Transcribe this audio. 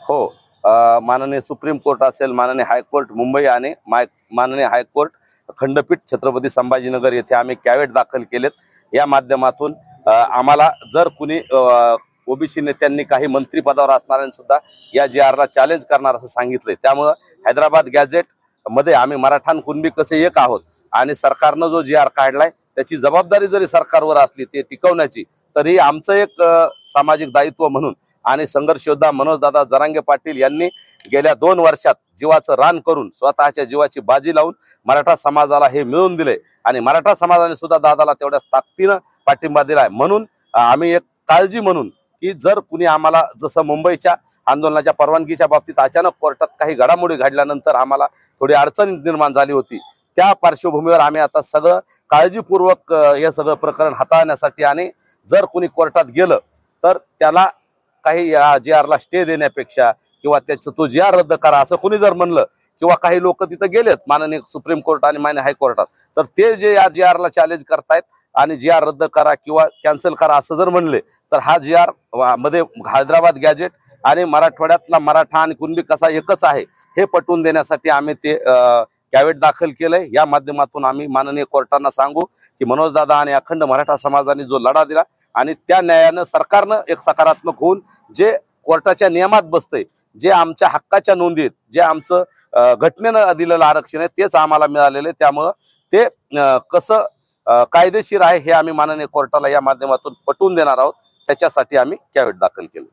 हो, माननीय supreme court असेल, माननीय हायकोर्ट मुंबई आणि माननीय हायकोर्ट खंडपीठ छत्रपती संभाजीनगर येथे आम्ही कॅवेट दाखल केलेत। या माध्यमातून आम्हाला जर कुणी ओबीसी नेत्यांनी काही मंत्रिपदावर असणाऱ्यांनी सुद्धा या जी-आरला चॅलेंज करणार असं सांगितलंय। त्यामुळे हैदराबाद गॅझेट मध्ये आम्ही मराठा आणि कुणबी कसे एक आहोत आणि सरकारनं जो जी-आर काढलाय त्याची जबाबदारी जरी सरकारवर असली ते टिकवण्याची, तरी आमचं एक सामाजिक दायित्व म्हणून आणि संघर्ष योद्धा मनोजदादा जरांगे पाटील यांनी गेल्या 2 वर्षात जीवाचं रान करून स्वतःच्या जीवाची बाजी लावून मराठा समाजाला हे मिळवून दिले आणि मराठा समाजाने सुद्धा दादाला तेवढ्याच ताकदीनं पाठिंबा दिलाय। म्हणून आम्ही एक काळजी म्हणून की जर कुणी आम्हाला जसं मुंबईच्या आंदोलनाच्या परवानगीच्या बाबतीत अचानक कोर्टात काही घडामोडी घडल्यानंतर आम्हाला थोडी अडचण निर्माण झाली होती, त्या पार्श्वभूमीवर आम्ही आता सगळं काळजीपूर्वक हे सगळं प्रकरण हाताळण्यासाठी आणि जर कुणी कोर्टात गेलं तर त्याला काही या जी-आरला स्टे देण्यापेक्षा किंवा त्याचं तो जी-आर रद्द करा असं कुणी जर म्हणलं किंवा काही लोक तिथं गेलेत माननीय सुप्रीम कोर्ट आणि माननीय हायकोर्टात, तर ते जे या जी-आरला चॅलेंज करतायत आणि जी-आर रद्द करा किंवा कॅन्सल करा असं जर म्हणले तर हा जी-आर मध्ये हैदराबाद गॅझेट आणि मराठवाड्यातला मराठा आणि कुणबी कसा एकच आहे हे पटवून देण्यासाठी आम्ही ते कॅवेट दाखल केलंय। या माध्यमातून आम्ही माननीय कोर्टांना सांगू की मनोजदादा आणि अखंड मराठा समाजाने जो लढा दिला आणि त्या न्यायानं सरकारनं एक सकारात्मक होऊन जे कोर्टाच्या नियमात बसतंय, जे आमच्या हक्काच्या नोंदी आहेत, जे आमचं घटनेनं दिलेलं आरक्षण आहे तेच आम्हाला मिळालेलं आहे। त्यामुळं ते कसं कायदेशीर आहे हे आम्ही माननीय कोर्टाला या माध्यमातून पटवून देणार आहोत, त्याच्यासाठी आम्ही कॅवेट दाखल केलं।